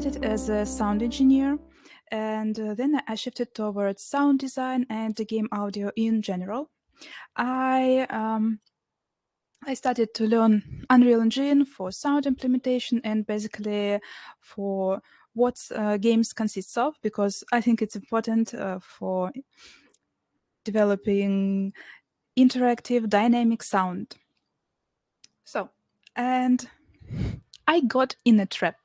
started as a sound engineer, and then I shifted towards sound design and game audio in general. I started to learn Unreal Engine for sound implementation and basically for what games consists of, because I think it's important for developing interactive dynamic sound. So, and I got in a trap.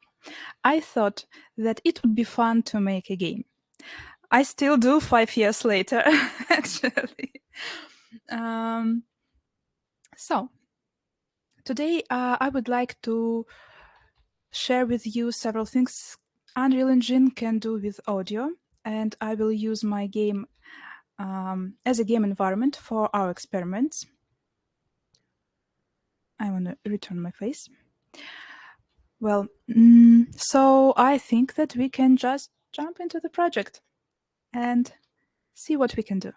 I thought that it would be fun to make a game. I still do 5 years later, actually. So, today I would like to share with you several things Unreal Engine can do with audio, and I will use my game as a game environment for our experiments. I want to return my face. Well, so I think that we can just jump into the project and see what we can do.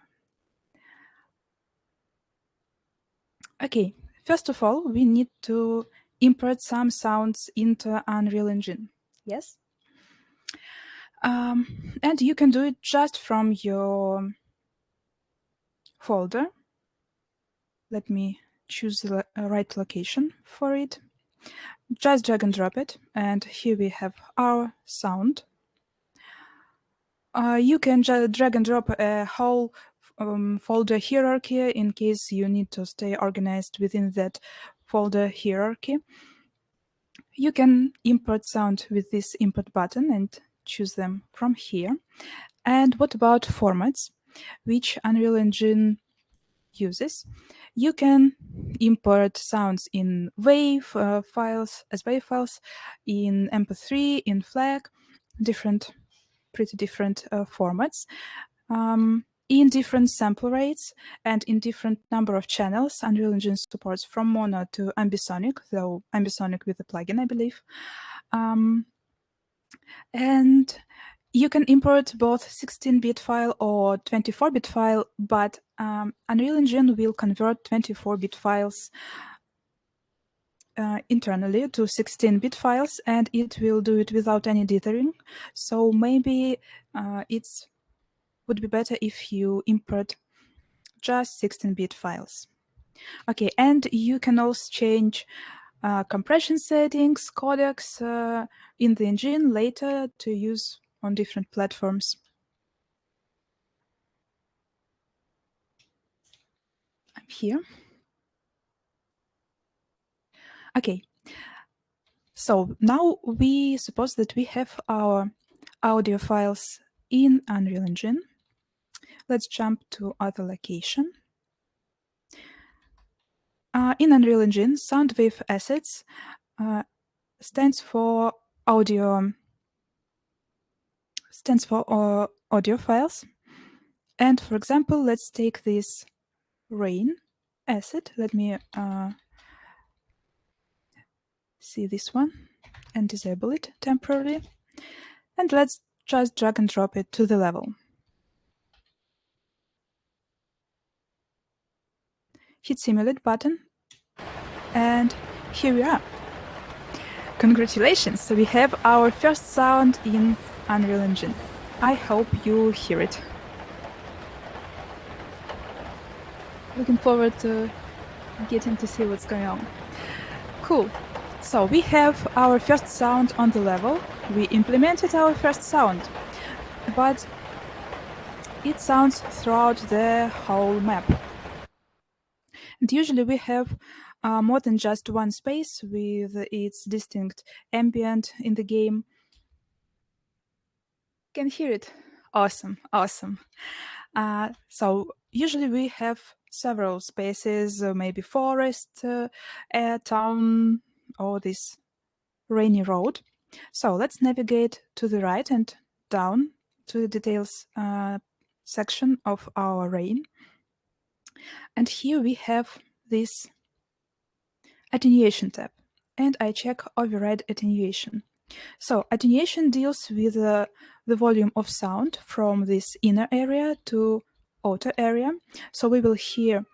Okay, first of all, we need to import some sounds into Unreal Engine. Yes? And you can do it just from your folder. Let me choose the right location for it. Just drag and drop it, and here we have our sound. You can just drag and drop a whole folder hierarchy in case you need to stay organized within that folder hierarchy. You can import sound with this import button and choose them from here. And what about formats, which Unreal Engine uses? You can import sounds in WAV files, as WAV files, in MP3, in FLAC, pretty different formats. In different sample rates and in different number of channels. Unreal Engine supports from mono to ambisonic, though ambisonic with a plugin, I believe. And you can import both 16-bit file or 24-bit file, but Unreal Engine will convert 24-bit files internally to 16-bit files, and it will do it without any dithering. So maybe it's would be better if you import just 16-bit files. Okay, and you can also change compression settings, codecs in the engine later to use on different platforms. I'm here. Okay, so now we suppose that we have our audio files in Unreal Engine. Let's jump to other location. In Unreal Engine, sound wave assets stands for audio files. And for example, let's take this rain asset. Let me see this one and disable it temporarily. And let's just drag and drop it to the level. Hit simulate button, and here we are. Congratulations, so we have our first sound in Unreal Engine. I hope you hear it. Looking forward to getting to see what's going on. Cool. So we have our first sound on the level. We implemented our first sound, but it sounds throughout the whole map. And usually we have more than just one space with its distinct ambient in the game. Can hear it. Awesome, awesome. So usually we have several spaces, maybe forest, a town, or this rainy road. So let's navigate to the right and down to the details section of our rain. And here we have this Attenuation tab, and I check Override Attenuation. So attenuation deals with the volume of sound from this inner area to outer area. So we will hear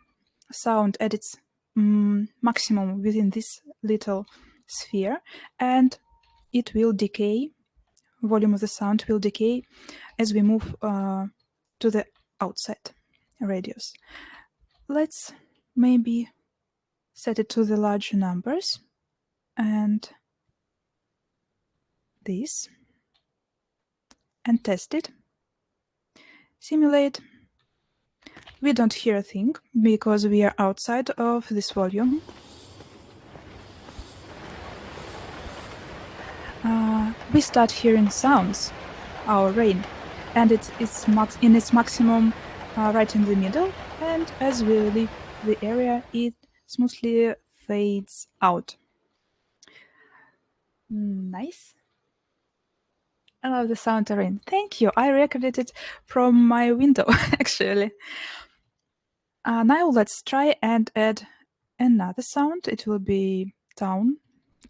sound at its maximum within this little sphere, and it will decay volume of the sound will decay as we move to the outside radius. Let's maybe set it to the larger numbers and this, and test it. Simulate. We don't hear a thing because we are outside of this volume. We start hearing sounds, our rain, and it's in its maximum right in the middle, and as we leave the area, it smoothly fades out. Nice. I love the sound of rain. Thank you. I recorded it from my window, actually. Now let's try and add another sound. It will be town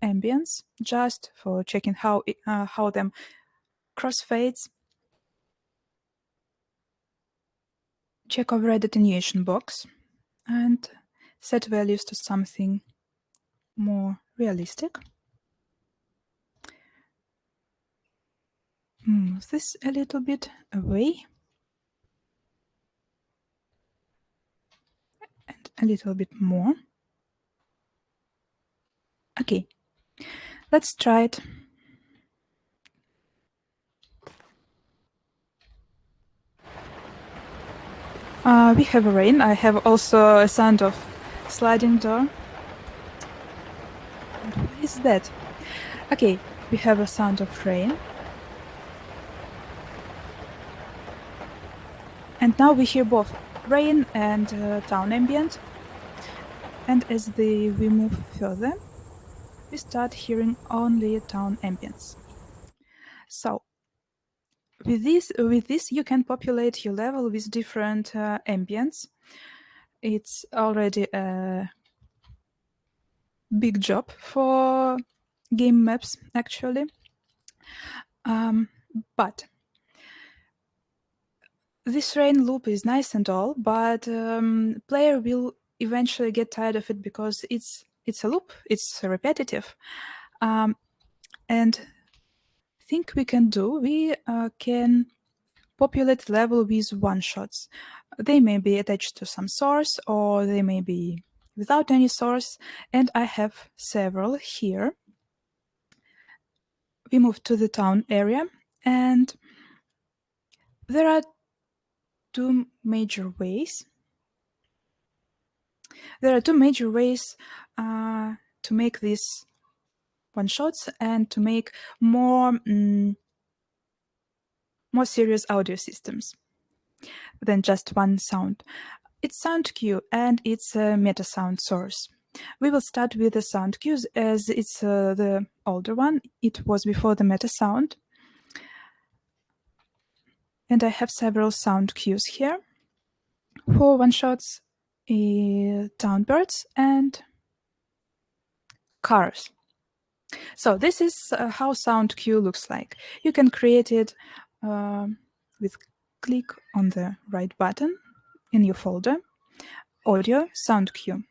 ambience, just for checking how them crossfades. Check override attenuation box and set values to something more realistic. Move this a little bit away and a little bit more. Okay, let's try it. We have rain. I have also a sound of sliding door. What is that? Okay, we have a sound of rain. And now we hear both rain and town ambient. And as we move further, we start hearing only town ambience. So with this you can populate your level with different ambience. It's already a big job for game maps, actually. But this rain loop is nice and all, but player will eventually get tired of it because it's a loop, it's repetitive. And think we can do, we can populate level with one-shots. They may be attached to some source or they may be without any source, and I have several here. We move to the town area, and there are two major ways. There are two major ways to make these one-shots and to make more serious audio systems than just one sound. It's sound cue and it's a meta sound source. We will start with the sound cues as it's the older one. It was before the meta sound. And I have several sound cues here. For one-shots, town birds and cars. So this is how sound cue looks like. You can create it with click on the right button in your folder, audio sound cue.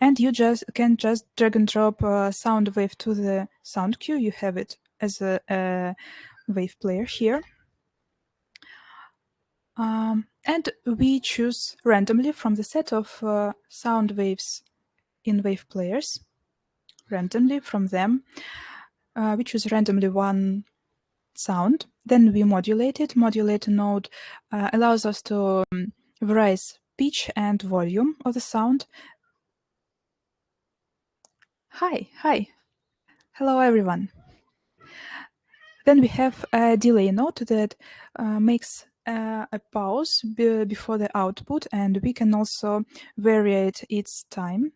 And you can just drag and drop a sound wave to the sound cue. You have it as a wave player here. And we choose randomly from the set of sound waves in wave players. Randomly from them, we choose randomly one sound. Then we modulate it. Modulator node allows us to vary pitch and volume of the sound. Hi. Hello, everyone. Then we have a delay node that makes a pause before the output, and we can also vary its time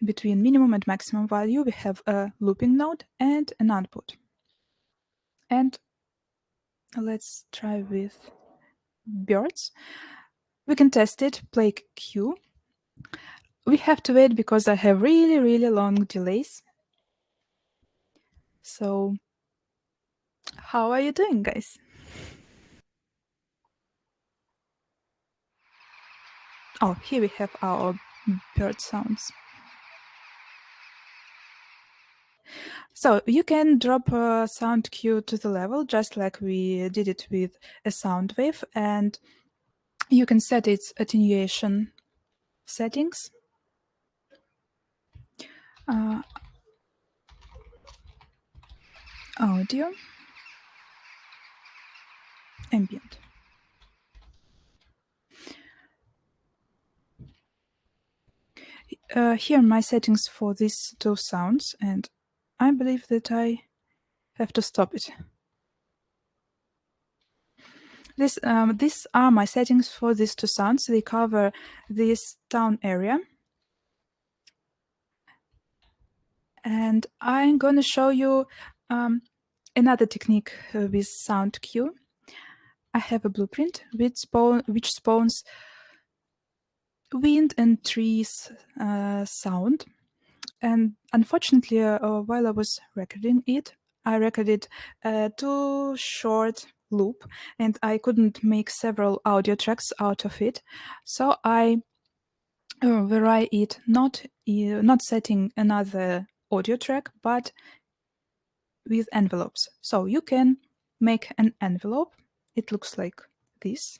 between minimum and maximum value. We have a looping node and an output. And let's try with birds. We can test it, play cue. We have to wait because I have really long delays. So how are you doing, guys? Oh, here we have our bird sounds. So you can drop a sound cue to the level, just like we did it with a sound wave, and you can set its attenuation settings. Audio, ambient. Here are my settings for these two sounds, and I believe that I have to stop it. These are my settings for these two sounds. They cover this town area. And I'm going to show you another technique with sound cue. I have a blueprint which spawns wind and trees sound. And unfortunately, while I was recording it, I recorded a too short loop, and I couldn't make several audio tracks out of it. So I vary it, not setting another audio track, but with envelopes. So you can make an envelope. It looks like this.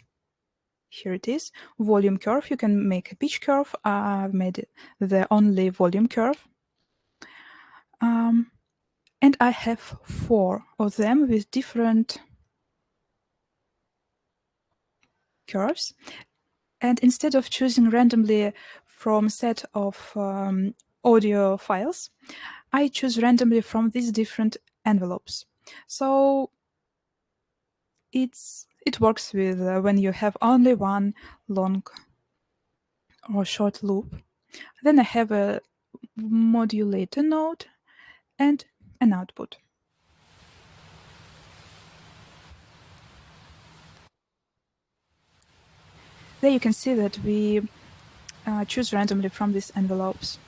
Here it is. Volume curve. You can make a pitch curve. I've made the only volume curve. And I have 4 of them with different curves. And instead of choosing randomly from a set of audio files, I choose randomly from these different envelopes. So it works with when you have only one long or short loop. Then I have a modulator node and an output. There you can see that we choose randomly from these envelopes.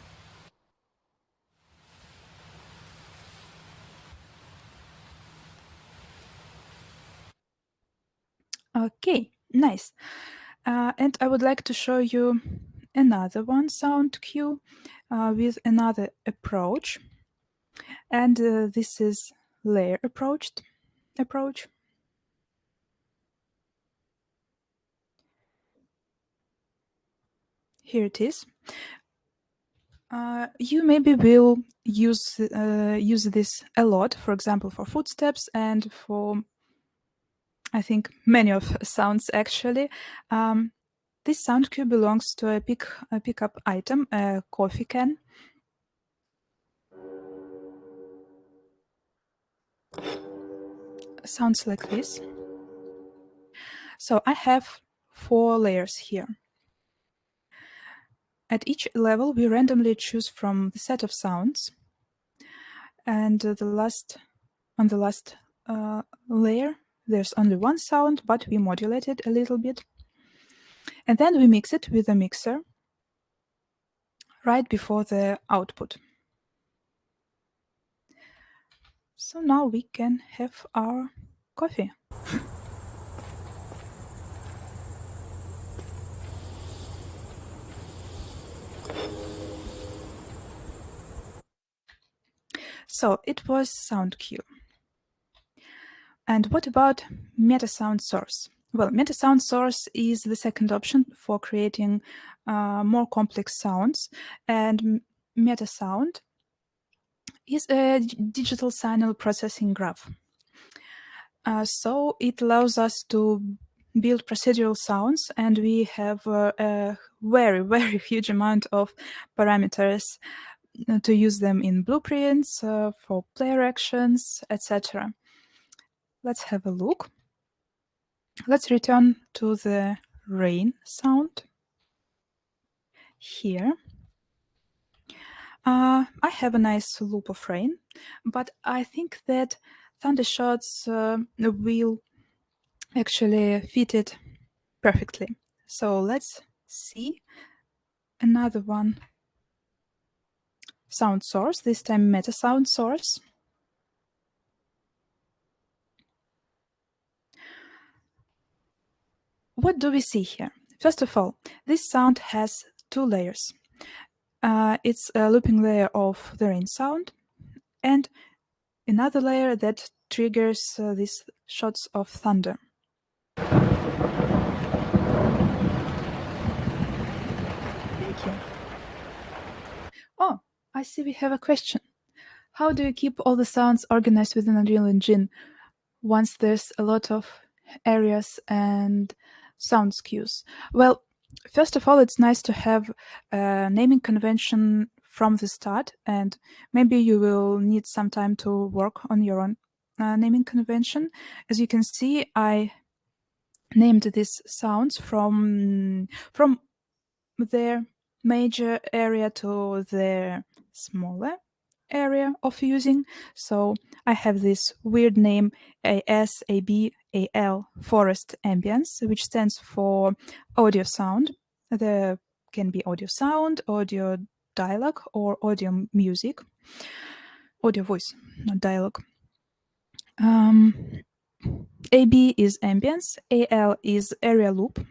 Okay, nice. And I would like to show you another one sound cue with another approach. And this is layer approach. Here it is. You maybe will use this a lot, for example, for footsteps and for, I think, many of sounds actually. This sound cue belongs to a pickup item, a coffee can. Sounds like this. So I have 4 layers here. At each level, we randomly choose from the set of sounds, and on the last layer, there's only one sound, but we modulate it a little bit. And then we mix it with a mixer right before the output. So now we can have our coffee. So it was sound cue. And what about meta sound source? Well, meta sound source is the second option for creating more complex sounds. And meta sound is a digital signal processing graph. So it allows us to build procedural sounds, and we have a very, very huge amount of parameters to use them in blueprints, for player actions, etc. Let's have a look. Let's return to the rain sound. Here, I have a nice loop of rain, but I think that thundershots will actually fit it perfectly. So let's see another one. Sound source, this time meta sound source. What do we see here? First of all, this sound has 2 layers. It's a looping layer of the rain sound, and another layer that triggers these shots of thunder. Thank you. Oh, I see we have a question. How do you keep all the sounds organized within Unreal Engine once there's a lot of areas and sound cues? Well, first of all, it's nice to have a naming convention from the start, and maybe you will need some time to work on your own naming convention. As you can see, I named these sounds from their major area to their smaller area of using. So I have this weird name ASABAL forest ambience, which stands for audio sound. There can be audio sound, audio dialogue, or audio music. Audio voice, not dialogue. AB is ambience, AL is area loop.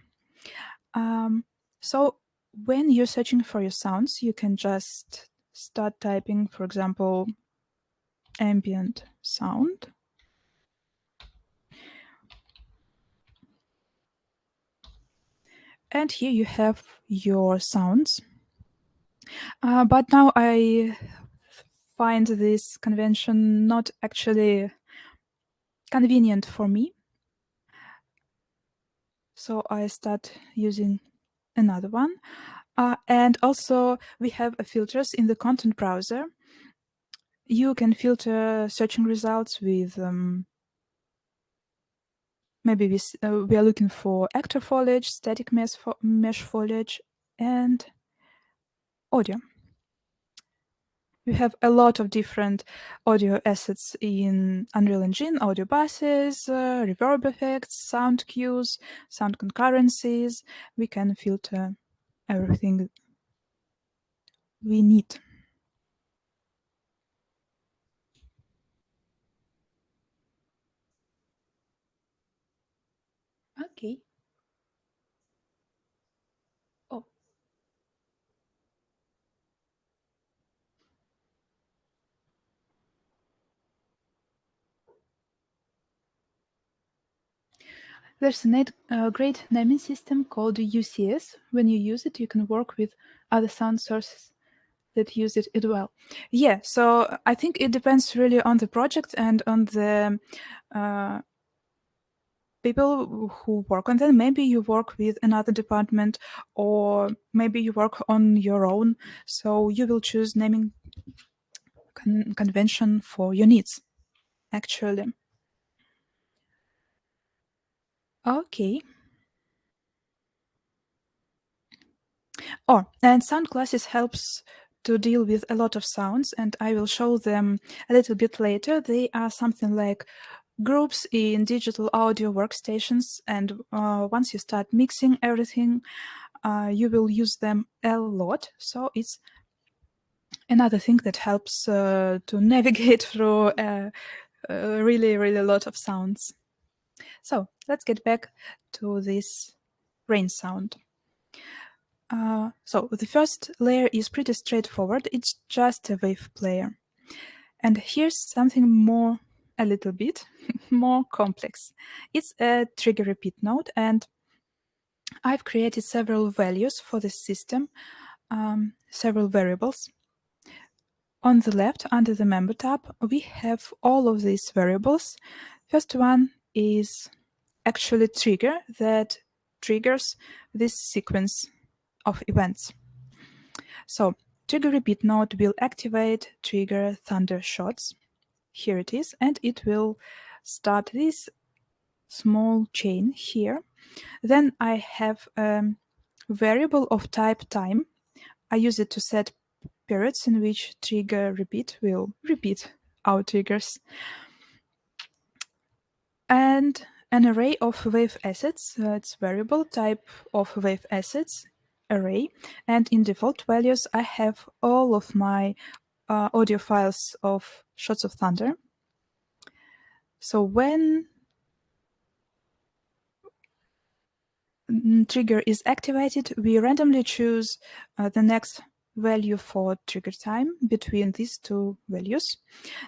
So when you're searching for your sounds, you can just start typing, for example, ambient sound. And here you have your sounds. But now I find this convention not actually convenient for me. So I start using another one. And also we have filters in the content browser. You can filter searching results with maybe we are looking for actor foliage, static mesh foliage, and audio. We have a lot of different audio assets in Unreal Engine: audio buses, reverb effects, sound cues, sound concurrencies. We can filter everything we need. Okay. Oh. There's a great naming system called UCS. When you use it, you can work with other sound sources that use it as well. Yeah, so I think it depends really on the project and on the people who work on them. Maybe you work with another department, or maybe you work on your own. So you will choose naming convention for your needs, actually. Okay. Oh, and sound classes helps to deal with a lot of sounds, and I will show them a little bit later. They are something like groups in digital audio workstations, and once you start mixing everything, you will use them a lot. So it's another thing that helps to navigate through really, really a lot of sounds. So let's get back to this rain sound. So the first layer is pretty straightforward. It's just a wave player. And here's something more, a little bit more complex. It's a trigger repeat node, and I've created several values for this system, several variables. On the left, under the member tab, we have all of these variables. First one is actually trigger that triggers this sequence of events. So trigger repeat node will activate trigger thunder shots. Here it is, and it will start this small chain here. Then I have a variable of type time. I use it to set periods in which trigger repeat will repeat our triggers. And an array of wave assets. It's variable type of wave assets array. And in default values, I have all of my audio files of shots of thunder. So when trigger is activated, we randomly choose the next value for trigger time between these two values.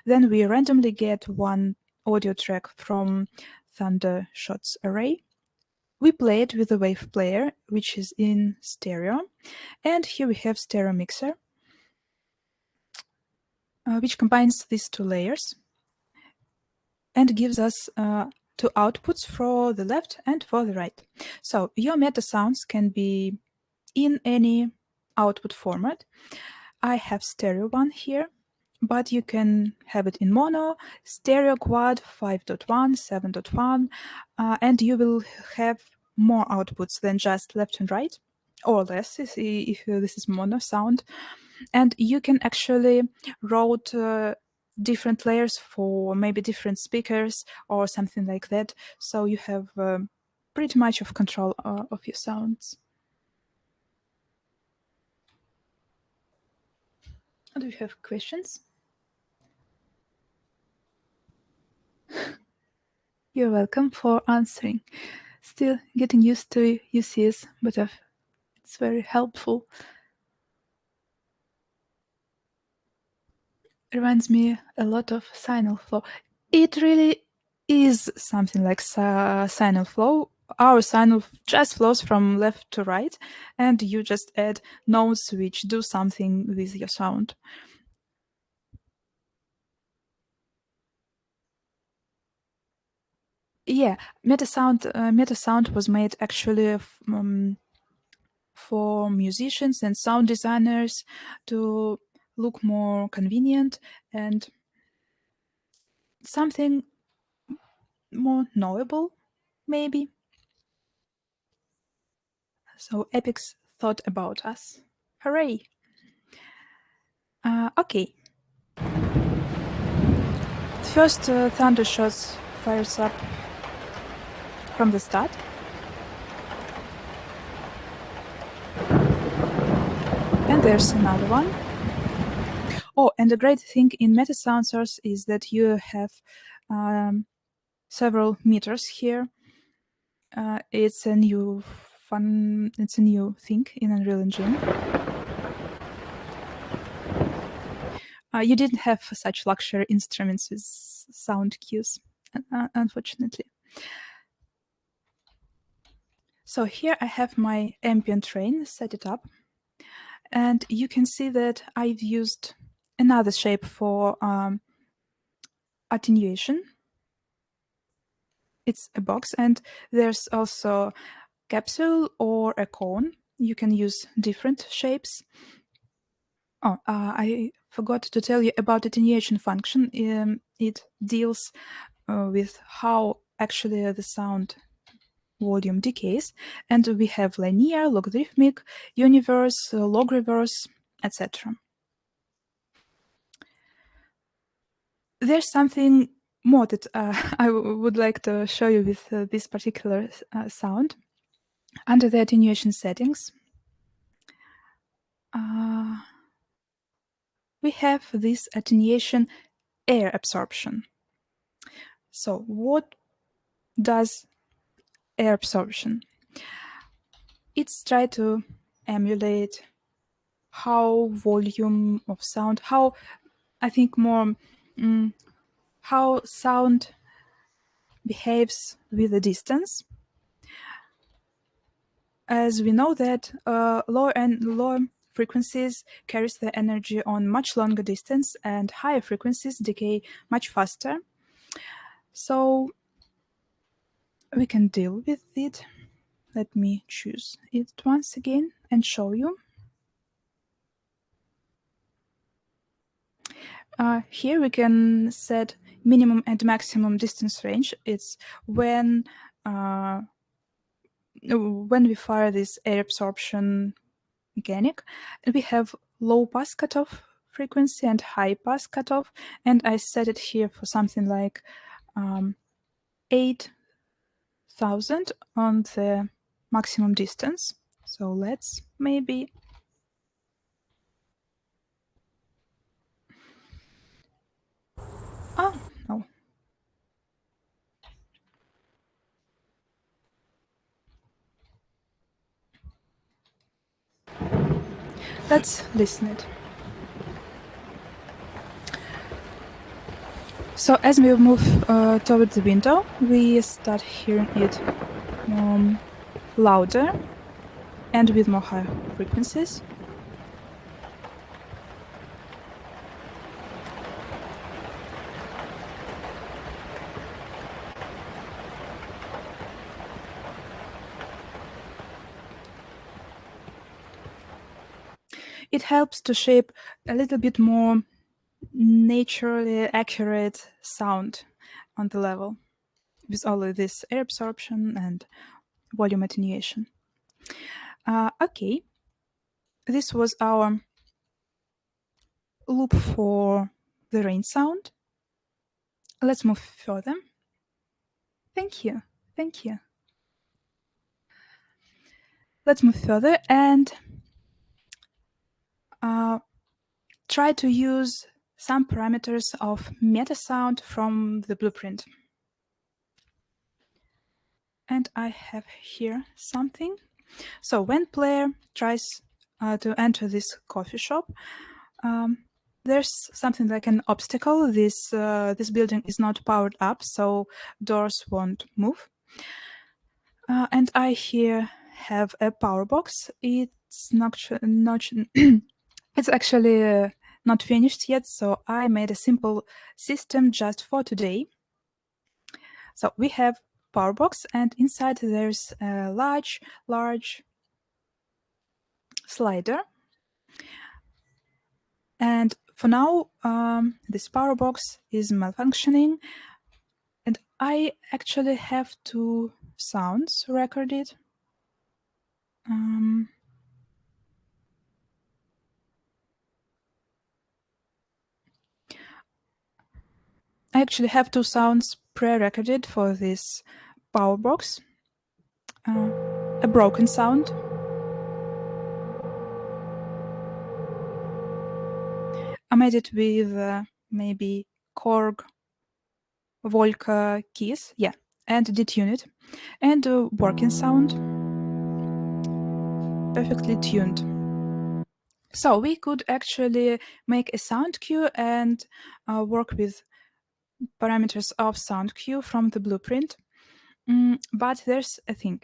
Then we randomly get one audio track from Thundershots array. We play it with a wave player, which is in stereo. And here we have stereo mixer, which combines these two layers and gives us two outputs for the left and for the right. So your meta sounds can be in any output format. I have stereo one here, but you can have it in mono, stereo quad, 5.1, 7.1, and you will have more outputs than just left and right, or less if this is mono sound. And you can actually route different layers for maybe different speakers or something like that. So you have pretty much of control of your sounds. Do you have questions? You're welcome for answering. Still getting used to UCS, but it's very helpful. Reminds me a lot of signal flow. It really is something like signal flow. Our signal just flows from left to right, and you just add notes which do something with your sound. Yeah, Metasound was made actually for musicians and sound designers to look more convenient and something more knowable, maybe. So Epix thought about us. Hooray! Okay. First, Thundershots fires up from the start. And there's another one. Oh, and the great thing in Metasound Source is that you have several meters here. It's a new thing in Unreal Engine. You didn't have such luxury instruments with sound cues, unfortunately. So here I have my ambient train, set it up. And you can see that I've used another shape for attenuation. It's a box, and there's also capsule or a cone. You can use different shapes. Oh, I forgot to tell you about attenuation function. It deals with how actually the sound volume decays, and we have linear, logarithmic, universe, log reverse, etc. There's something more that I would like to show you with this particular sound. Under the attenuation settings, we have this attenuation air absorption. So what does air absorption? It's try to emulate how volume of sound, how I think more how sound behaves with the distance. As we know that lower frequencies carries the energy on much longer distance and higher frequencies decay much faster. So we can deal with it. Let me choose it once again and show you. Here we can set minimum and maximum distance range. It's when we fire this air absorption mechanic, we have low pass cutoff frequency and high pass cutoff, and I set it here for something like 8,000 on the maximum distance. So let's maybe no. Let's listen it. So as we move toward the window, we start hearing it louder and with more high frequencies. It helps to shape a little bit more naturally accurate sound on the level with all of this air absorption and volume attenuation. Okay, this was our loop for the rain sound. Let's move further. Thank you. Thank you. Let's move further and try to use some parameters of meta sound from the blueprint. And I have here something. So when player tries to enter this coffee shop, there's something like an obstacle. This building is not powered up, so doors won't move. And I here have a power box. It's not it's actually not finished yet, so I made a simple system just for today. So we have power box, and inside there's a large slider. And for now, this power box is malfunctioning, and I actually have two sounds recorded. I actually have two sounds pre-recorded for this power box. A broken sound. I made it with maybe Korg, Volca keys, yeah, and detune it. And a working sound, perfectly tuned. So we could actually make a sound cue and work with parameters of sound cue from the blueprint. But there's a thing.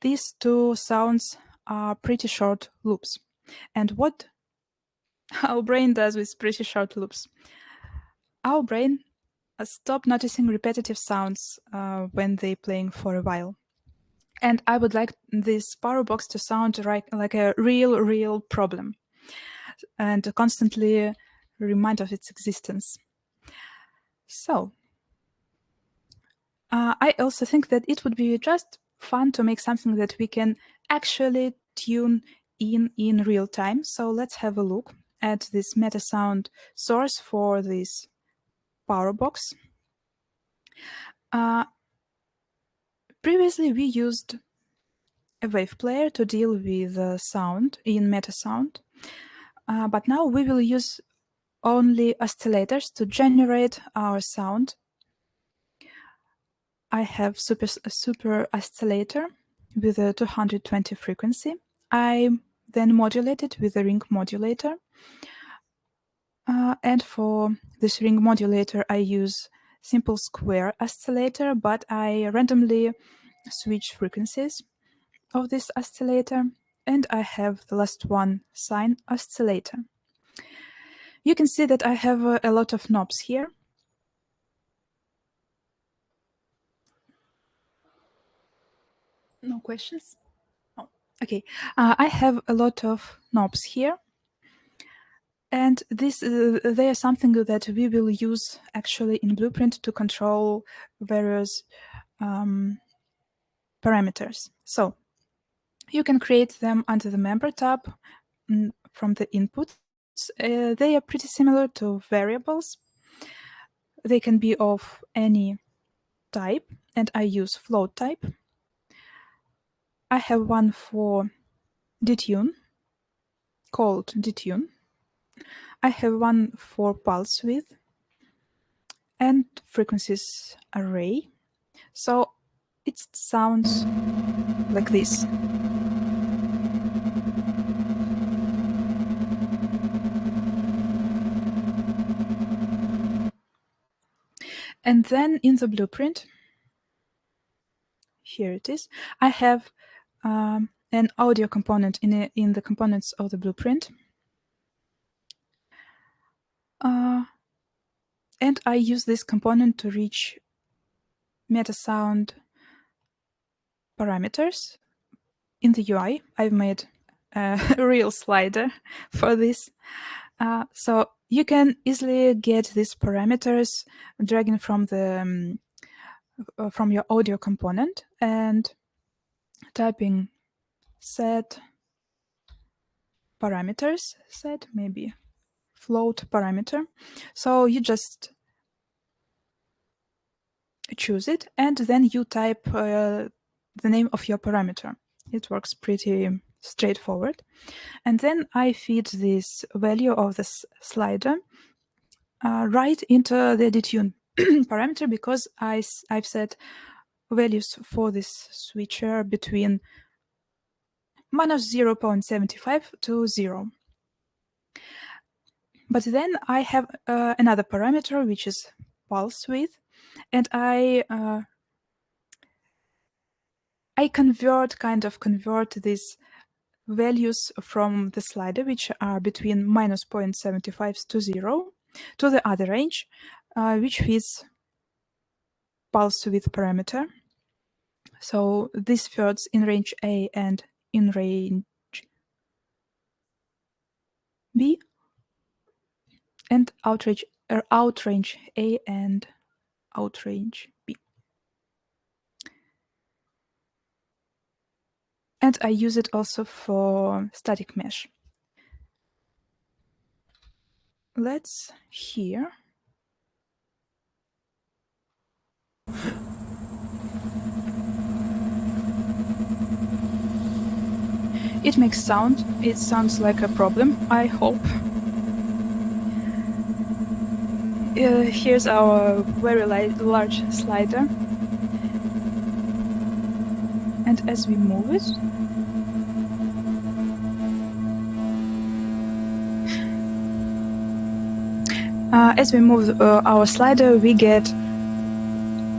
These two sounds are pretty short loops. And what our brain does with pretty short loops? Our brain stop noticing repetitive sounds when they're playing for a while. And I would like this power box to sound like a real problem and constantly remind of its existence. So I also think that it would be just fun to make something that we can actually tune in real time. So let's have a look at this meta sound source for this power box. Previously, we used a wave player to deal with sound in meta sound, but now we will use only oscillators to generate our sound. I have super oscillator with a 220 frequency. I then modulate it with a ring modulator. And for this ring modulator, I use simple square oscillator, but I randomly switch frequencies of this oscillator. And I have the last one, sine oscillator. You can see that I have a lot of knobs here. No questions? Oh, okay. I have a lot of knobs here. And they are something that we will use actually in Blueprint to control various parameters. So you can create them under the member tab from the inputs. They are pretty similar to variables. They can be of any type, and I use float type. I have one for detune, called detune. I have one for pulse width and frequencies array. So it sounds like this. And then in the blueprint, here it is, I have an audio component in the components of the blueprint. And I use this component to reach MetaSound parameters. In the UI, I've made a real slider for this. So you can easily get these parameters dragging from the from your audio component and typing set parameters, set maybe float parameter. So you just choose it and then you type the name of your parameter. It works pretty straightforward. And then I feed this value of this slider right into the detune parameter because I've set values for this switcher between minus 0.75 to 0. But then I have another parameter, which is pulse width, and I convert these values from the slider, which are between minus 0.75 to 0, to the other range, which fits pulse width parameter. So this fits in range A and in range B, and outrange A and outrange B. And I use it also for static mesh. Let's hear. It makes sound. It sounds like a problem, I hope. Here's our very large slider. And as we move it, our slider, we get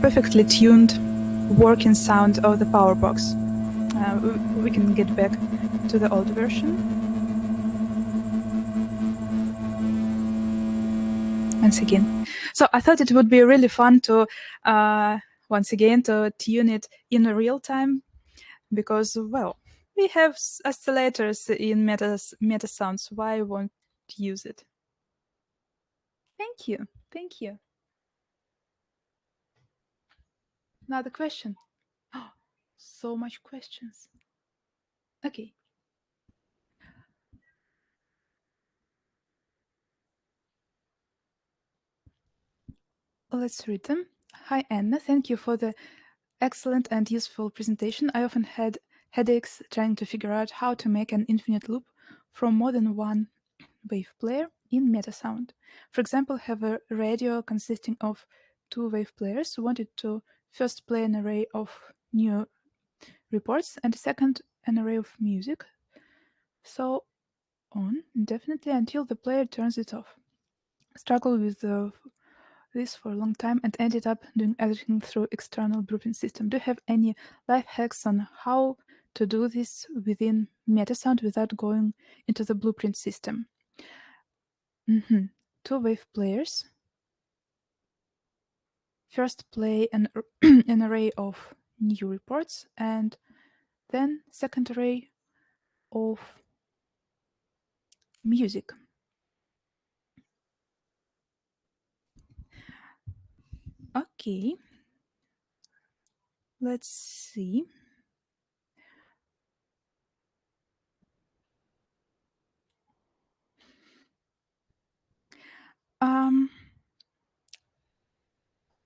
perfectly tuned working sound of the power box. We can get back to the old version. Once again. So I thought it would be really fun to, once again, to tune it in real time because, well, we have oscillators in MetaSounds. Why won't use it? Thank you. Thank you. Another question. Oh, so much questions. Okay. Let's read them. Hi, Anna. Thank you for the excellent and useful presentation. I often had headaches trying to figure out how to make an infinite loop from more than one wave player in MetaSound. For example, have a radio consisting of two wave players who wanted to first play an array of new reports and second an array of music, so on indefinitely until the player turns it off. Struggled with this for a long time and ended up doing everything through external blueprint system. Do you have any life hacks on how to do this within MetaSound without going into the blueprint system? Two wave players. First play an array of new reports and then second array of music. Okay. Let's see.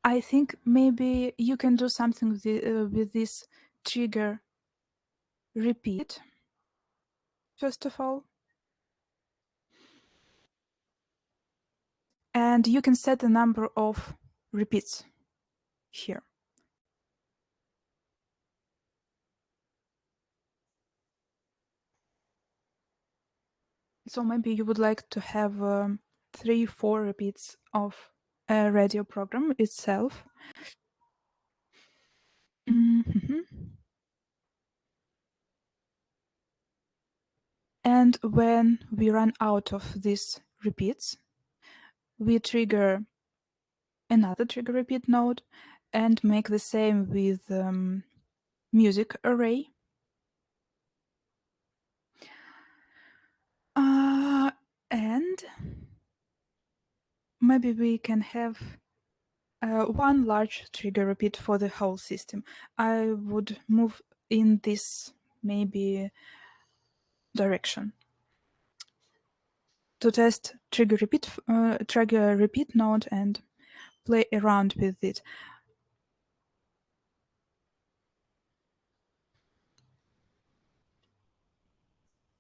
I think maybe you can do something with this trigger repeat, first of all. And you can set the number of repeats here. So maybe you would like to have 3-4 repeats of a radio program itself. Mhm. And when we run out of these repeats, we trigger another trigger repeat node and make the same with music array. And maybe we can have one large trigger repeat for the whole system. I would move in this maybe direction to test trigger repeat node and play around with it.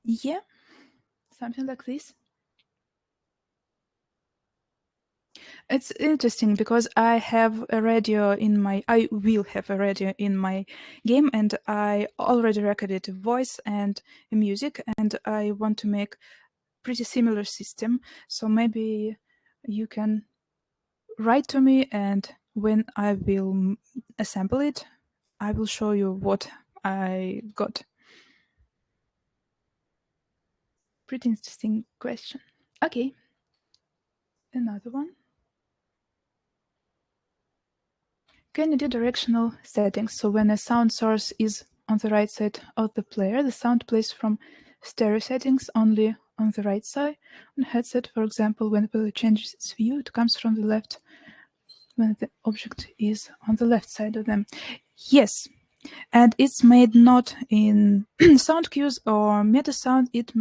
Yeah, something like this. It's interesting because I will have a radio in my game, and I already recorded a voice and a music, and I want to make pretty similar system. So maybe you can write to me, and when I will assemble it, I will show you what I got. Pretty interesting question. Okay, another one. Can you do directional settings? So when a sound source is on the right side of the player, the sound plays from stereo settings only on the right side. On headset, for example, when the player changes its view, it comes from the left when the object is on the left side of them. Yes, and it's made not in sound cues or meta sound. It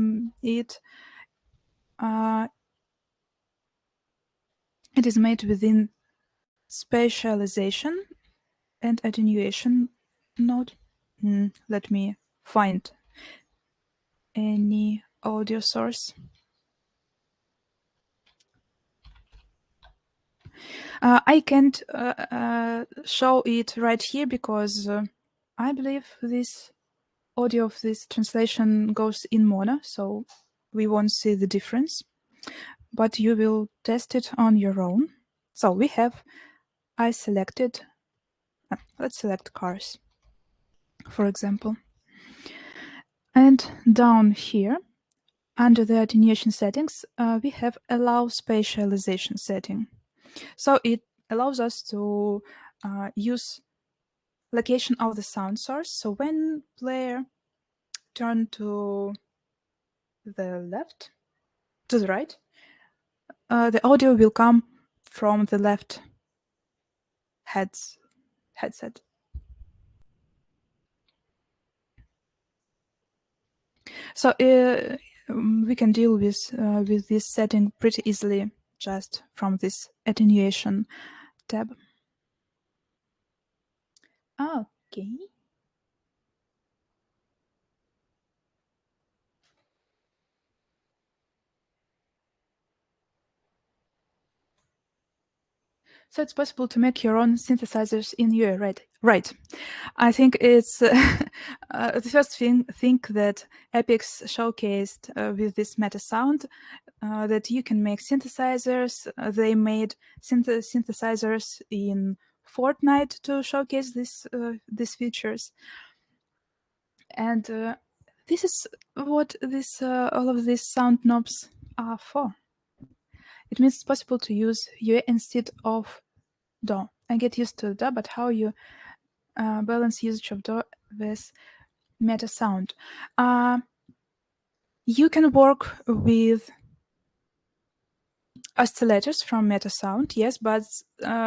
is made within spatialization and attenuation node. Let me find any audio source. I can't show it right here because I believe this audio of this translation goes in mono, so we won't see the difference. But you will test it on your own. So I selected, let's select cars, for example. And down here, under the attenuation settings, we have allow spatialization setting. So it allows us to use location of the sound source. So when player turn to the left, to the right, the audio will come from the left headset. So we can deal with this setting pretty easily just from this attenuation tab. Okay. So it's possible to make your own synthesizers in UI, right? Right. I think it's the first thing that Epix showcased with this meta sound that you can make synthesizers. They made synthesizers in Fortnite to showcase these features, and this is what all of these sound knobs are for. It means it's possible to use UI instead of DAW. I get used to DAW, but how you balance usage of DAW with meta sound? You can work with oscillators from meta sound, yes, but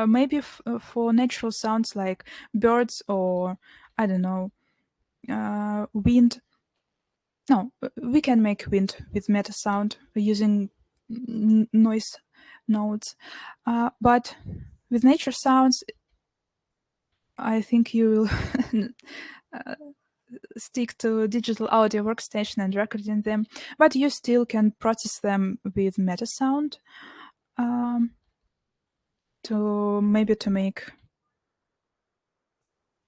maybe for natural sounds like birds or I don't know, wind. No, we can make wind with meta sound using noise nodes, but with nature sounds, I think you will stick to digital audio workstation and recording them, but you still can process them with meta sound to make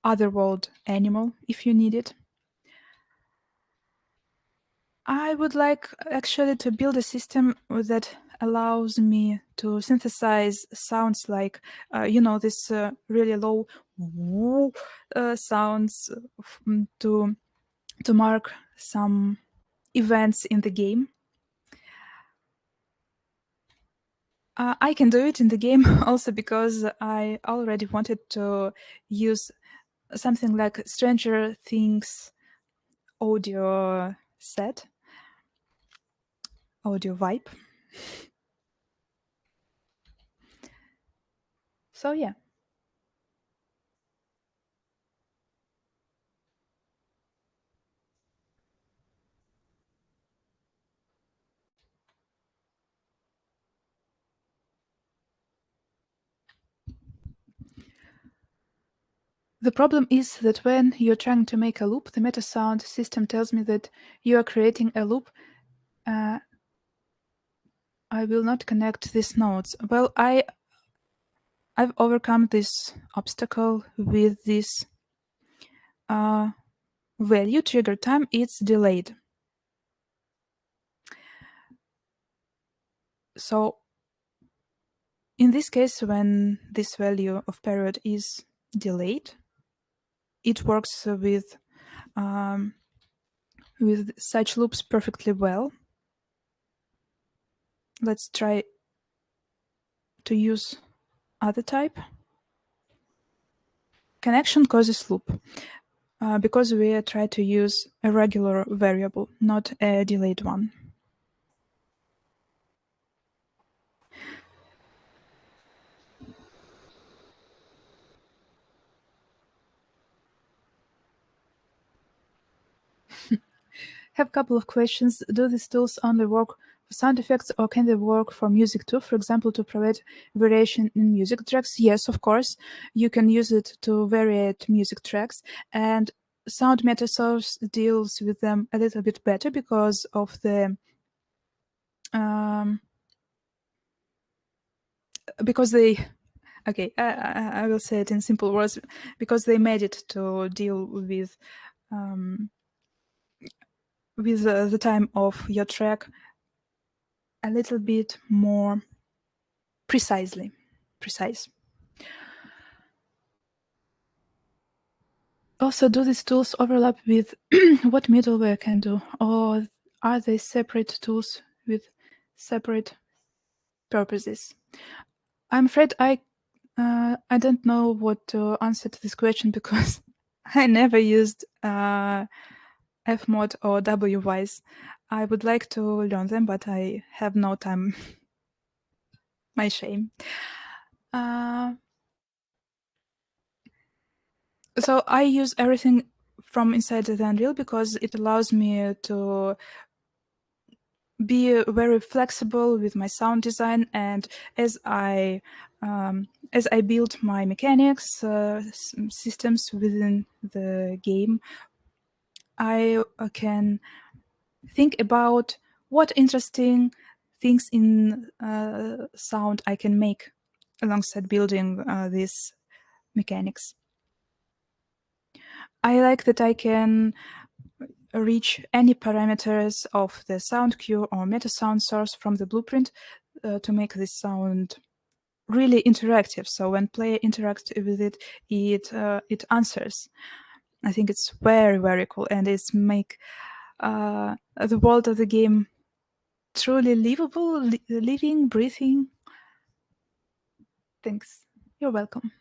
otherworld animal if you need it. I would like actually to build a system that allows me to synthesize sounds like, this really low woo sounds to mark some events in the game. I can do it in the game also because I already wanted to use something like Stranger Things audio set, audio vibe. So yeah. The problem is that when you're trying to make a loop, the meta sound system tells me that you are creating a loop. I will not connect these nodes. Well, I've overcome this obstacle with this value trigger time. It's delayed. So in this case, when this value of period is delayed, it works with such loops perfectly well. Let's try to use other type. Connection causes loop because we try to use a regular variable, not a delayed one. Have a couple of questions. Do these tools only work for sound effects or can they work for music too? For example, to provide variation in music tracks? Yes, of course. You can use it to variate music tracks, and Sound Meta Source deals with them a little bit better because of the because they okay, I will say it in simple words, because they made it to deal with the time of your track a little bit more precise. Also, do these tools overlap with what middleware can do, or are they separate tools with separate purposes? I'm afraid I don't know what to answer to this question because I never used Fmod or Wwise. I would like to learn them, but I have no time. My shame. So I use everything from inside the Unreal because it allows me to be very flexible with my sound design, and as I build my mechanics systems within the game, I can think about what interesting things in sound I can make alongside building these mechanics. I like that I can reach any parameters of the sound cue or meta sound source from the blueprint to make this sound really interactive. So when player interacts with it, it answers. I think it's very, very cool, and it's make the world of the game truly livable, living, breathing. Thanks. You're welcome.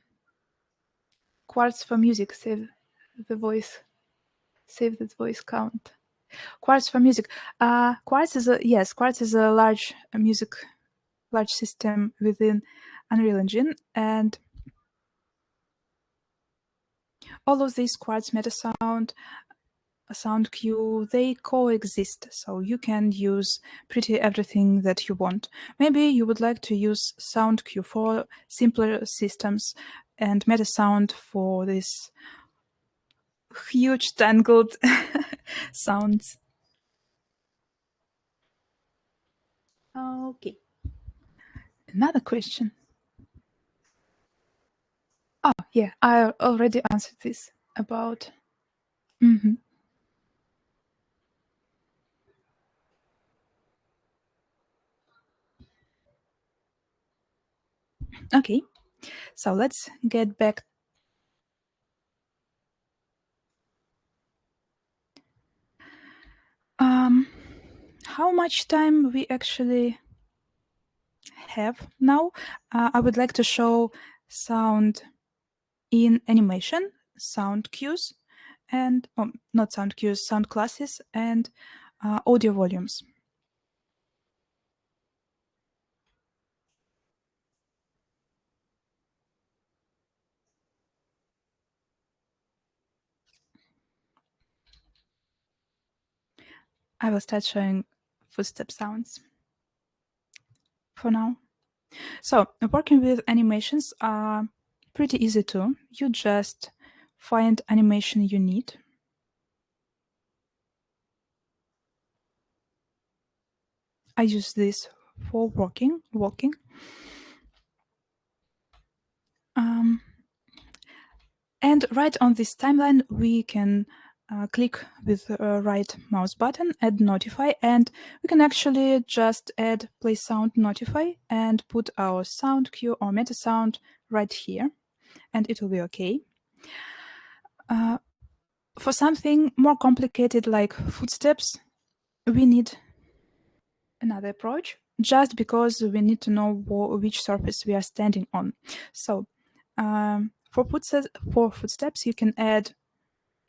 Quartz for music. Save the voice. Save the voice count. Quartz for music. Quartz is a large large system within Unreal Engine, and all of these Quartz meta sound cue, they coexist, so you can use pretty everything that you want. Maybe you would like to use sound cue for simpler systems and meta sound for this huge tangled sounds. Okay. Another question. Oh, yeah, I already answered this about. Mm-hmm. Okay, so let's get back. How much time we actually have now? I would like to show sound in animation, sound cues, and not sound cues, sound classes, and audio volumes. I will start showing footstep sounds for now. So working with animations are pretty easy too. You just find animation you need. I use this for walking. And right on this timeline, we can click with the right mouse button, add notify, and we can actually just add play sound notify and put our sound cue or meta sound right here, and it will be okay. For something more complicated like footsteps, we need another approach, just because we need to know which surface we are standing on. So for footsteps, you can add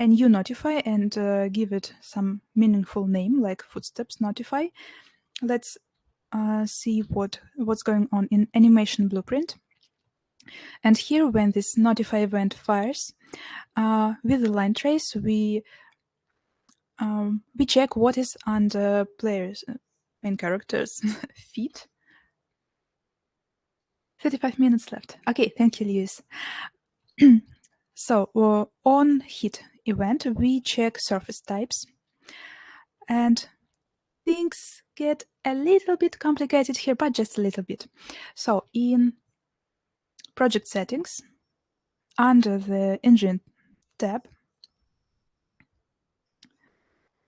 a new notify and give it some meaningful name like footsteps notify. Let's see what's going on in animation blueprint. And here, when this notify event fires, with the line trace, we check what is under players and characters' feet. 35 minutes left. Okay, thank you, Lewis. So on hit event, we check surface types, and things get a little bit complicated here, but just a little bit. So in project settings, under the engine tab,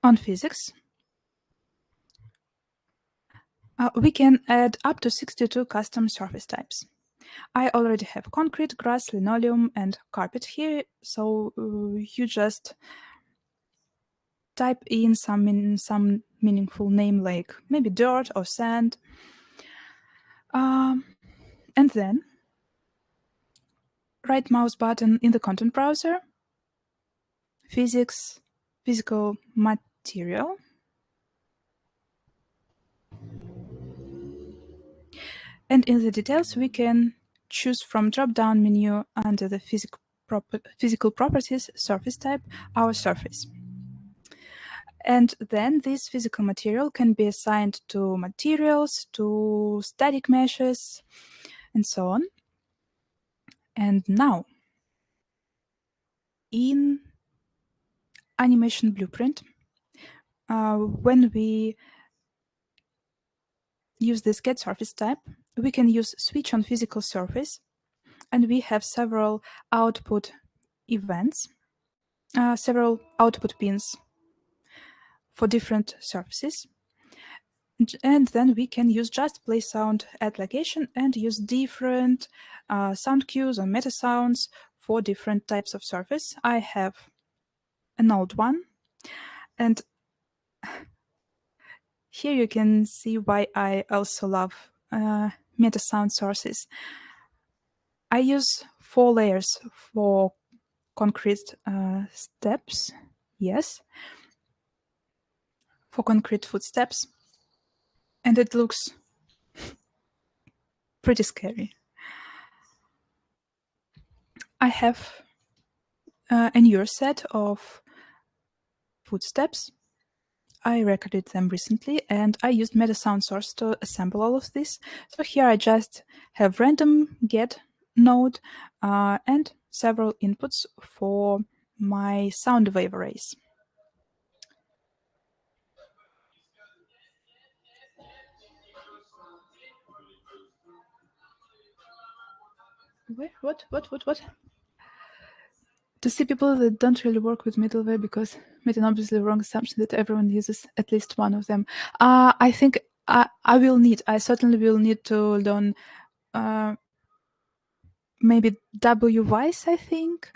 on physics, we can add up to 62 custom surface types. I already have concrete, grass, linoleum, and carpet here, so you just type in some meaningful name like maybe dirt or sand. And then right mouse button in the content browser, physics, physical material. And in the details, we can choose from drop-down menu under the physical properties surface type, our surface. And then this physical material can be assigned to materials, to static meshes, and so on. And now, in animation blueprint, when we use this get surface type, we can use switch on physical surface, and we have several output events, several output pins for different surfaces. And then we can use just play sound at location and use different sound cues or meta sounds for different types of surface. I have an old one, and here you can see why I also love meta sound sources. I use 4 layers for concrete steps, yes, for concrete footsteps, and it looks pretty scary. I have a newer set of footsteps. I recorded them recently, and I used meta sound source to assemble all of this. So here I just have random get node and several inputs for my sound wave arrays. Wait, what? To see people that don't really work with middleware because made an obviously wrong assumption that everyone uses at least one of them. I think I certainly will need to learn maybe WVice, I think.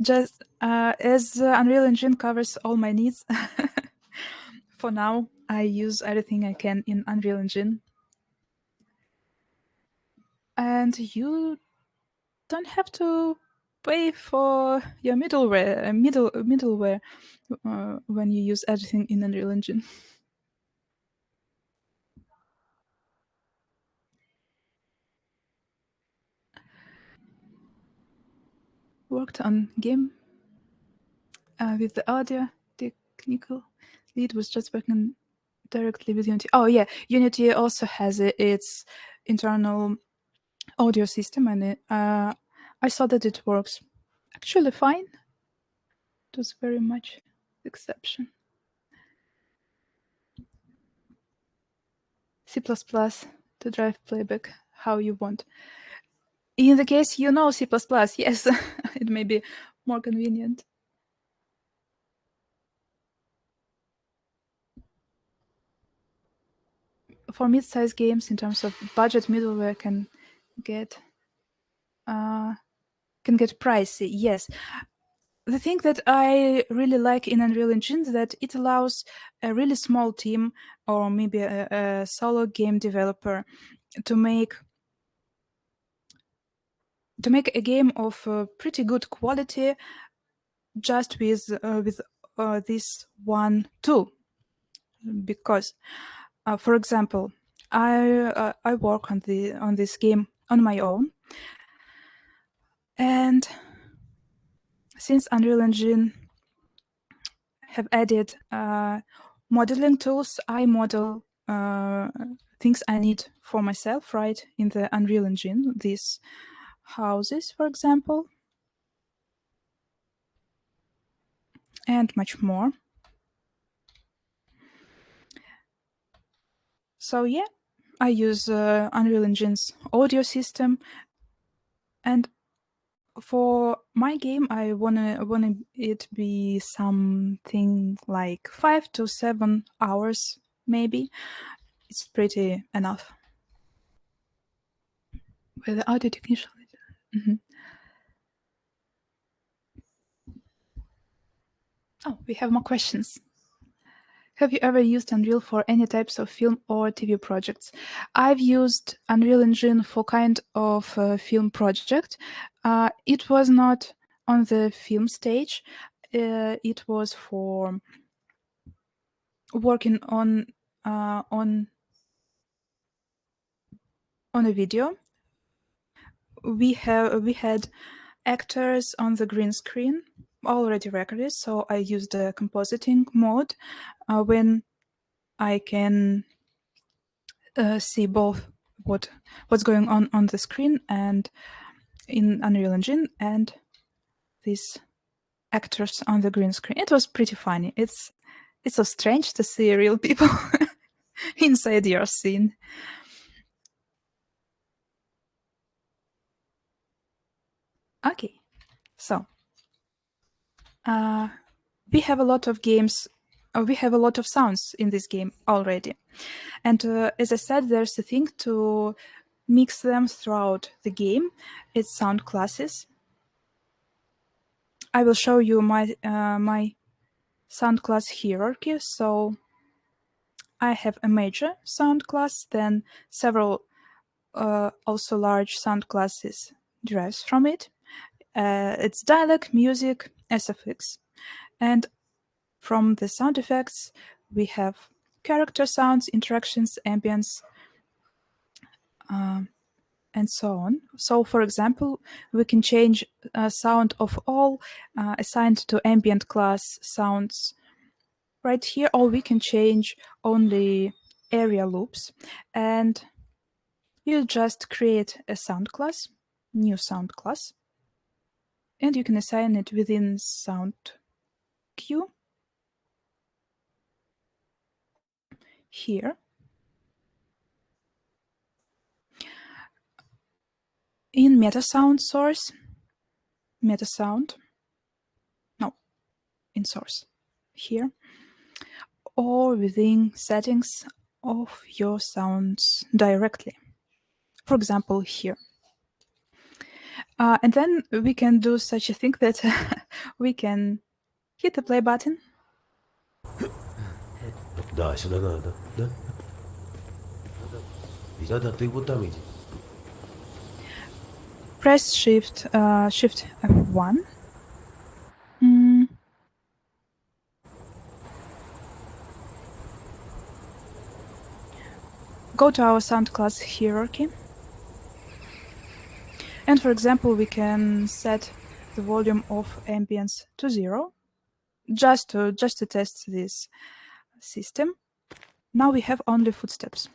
Just as Unreal Engine covers all my needs, for now, I use everything I can in Unreal Engine. And you don't have to pay for your middleware when you use everything in Unreal Engine. Worked on game with the audio technical lead, was just working directly with Unity. Oh yeah, Unity also has its internal audio system, and I saw that it works actually fine. It was very much exception. C++ to drive playback how you want. In the case you know C++, yes, it may be more convenient. For mid-sized games, in terms of budget, middleware can get pricey. Yes, the thing that I really like in Unreal Engine is that it allows a really small team or maybe a solo game developer to make a game of pretty good quality just with this one tool. Because, for example, I work on this game on my own, and since Unreal Engine have added modeling tools, I model things I need for myself, right, in the Unreal Engine. These houses, for example, and much more. So yeah, I use Unreal Engine's audio system, and for my game, I wanna it be something like 5 to 7 hours, maybe. It's pretty enough. With the audio technician. Oh, we have more questions. Have you ever used Unreal for any types of film or TV projects? I've used Unreal Engine for kind of a film project. It was not on the film stage. It was for working on a video. We had actors on the green screen already recorded, so I used the compositing mode when I can see both what's going on the screen and in Unreal Engine and these actors on the green screen. It was pretty funny. It's so strange to see real people inside your scene. Okay, so we have a lot of games. We have a lot of sounds in this game already, and as I said, there's a thing to mix them throughout the game. It's sound classes. I will show you my my sound class hierarchy. So I have a major sound class, then several also large sound classes derives from it. It's dialect, music, SFX. And from the sound effects, we have character sounds, interactions, ambience, and so on. So, for example, we can change sound of all assigned to ambient class sounds right here, or we can change only area loops. And you just create a sound class, new sound class, and you can assign it within sound queue here. In meta sound source, meta sound, no, in source here, or within settings of your sounds directly. for example, here. And then we can do such a thing that we can hit the play button. Да, сюда надо, да? Да, ты вот там иди. Press Shift F1. Go to our sound class hierarchy. And for example, we can set the volume of ambience to 0, just to test this system. Now we have only footsteps.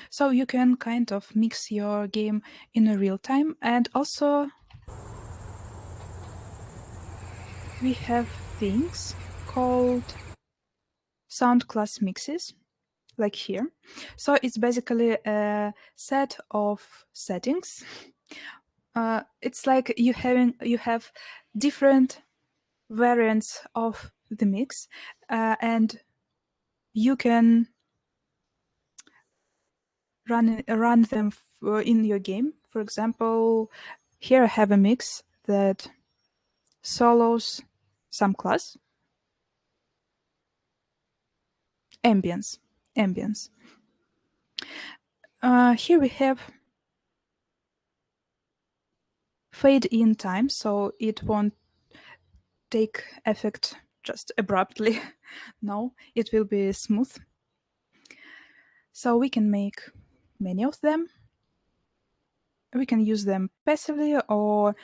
So you can kind of mix your game in a real time, and also we have things called sound class mixes, like here. So it's basically a set of settings. It's like you have different variants of the mix, and you can run them in your game. For example, here I have a mix that solos some class, ambience. Here we have fade in time, so it won't take effect just abruptly. No, it will be smooth. So we can make many of them. We can use them passively or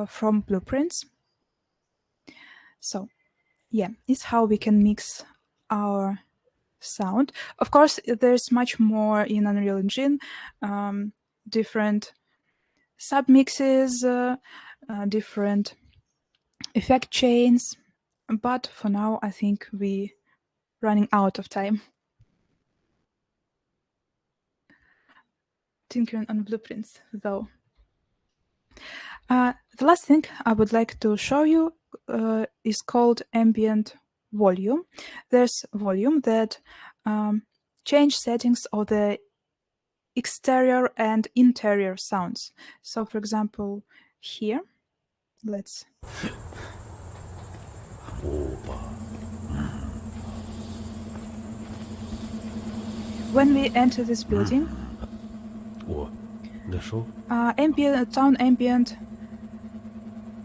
from blueprints. So yeah, it's how we can mix our sound. Of course, there's much more in Unreal Engine, different submixes, different effect chains, but for now I think we're running out of time. Tinkering on blueprints, though. The last thing I would like to show you is called ambient volume. There's volume that change settings of the exterior and interior sounds. So for example, here, let's... When we enter this building, town ambient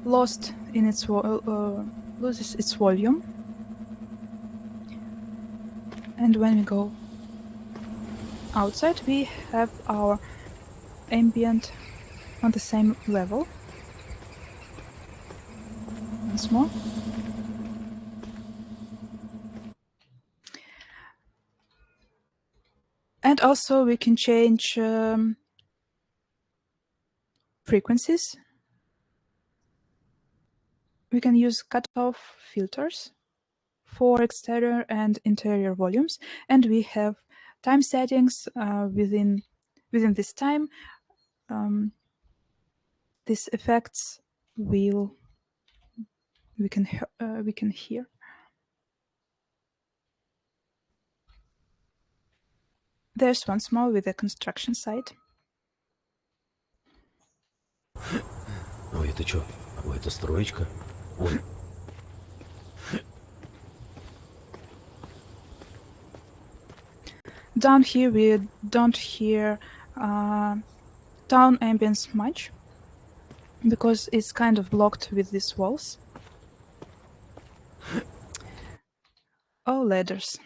loses its volume, and when we go outside, we have our ambient on the same level. Once more. And also we can change frequencies. We can use cutoff filters for exterior and interior volumes, and we have time settings within this time. These effects we can hear. There's once more with the construction site. Ой, это что? Ой, это строечка. Ой. Down here we don't hear town ambience much because it's kind of blocked with these walls. Oh, ladders.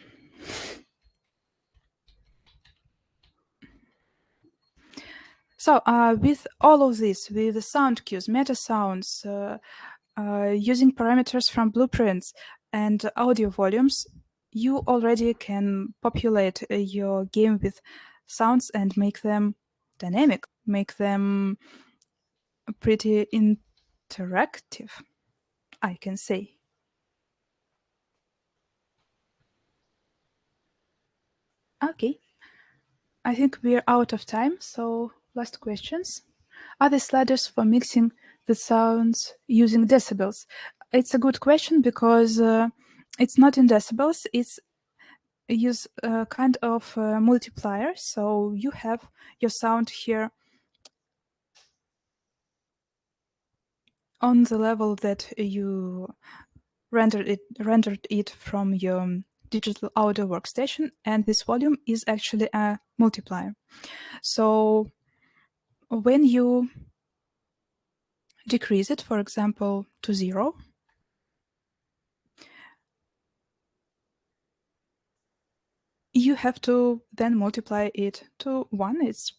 So with all of this, with the sound cues, meta sounds, using parameters from blueprints and audio volumes, you already can populate your game with sounds and make them dynamic, make them pretty interactive, I can say. Okay, I think we're out of time, so last questions. Are the sliders for mixing the sounds using decibels? It's a good question because it's not in decibels, it's use a kind of multiplier. So you have your sound here on the level that you rendered it from your digital audio workstation, and this volume is actually a multiplier. So when you decrease it, for example, to 0, you have to then multiply it to 1. It's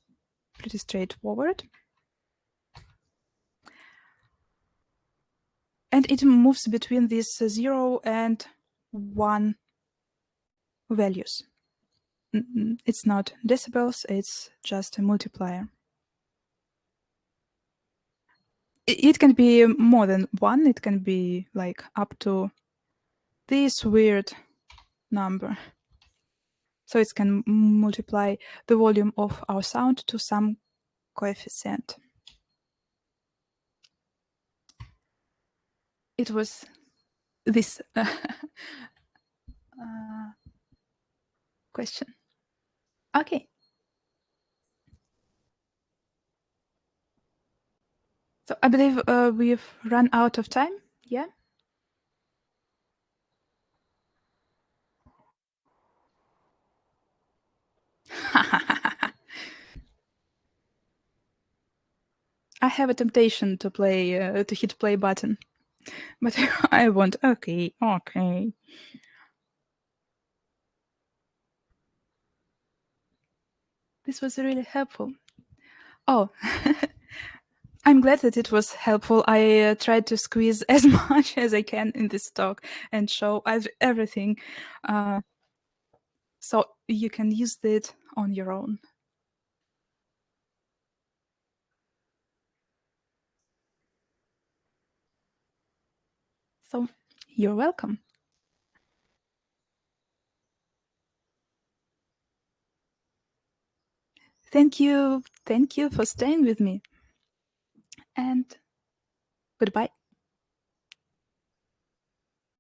pretty straightforward. And it moves between these 0 and 1 values. It's not decibels, it's just a multiplier. It can be more than 1, it can be like up to this weird number. So it can multiply the volume of our sound to some coefficient. It was this question. Okay. So I believe we've run out of time. Yeah. I have a temptation to play to hit play button, but I won't. Okay. This was really helpful. Oh, I'm glad that it was helpful. I tried to squeeze as much as I can in this talk and show everything, so you can use it on your own. So you're welcome. Thank you for staying with me, and goodbye.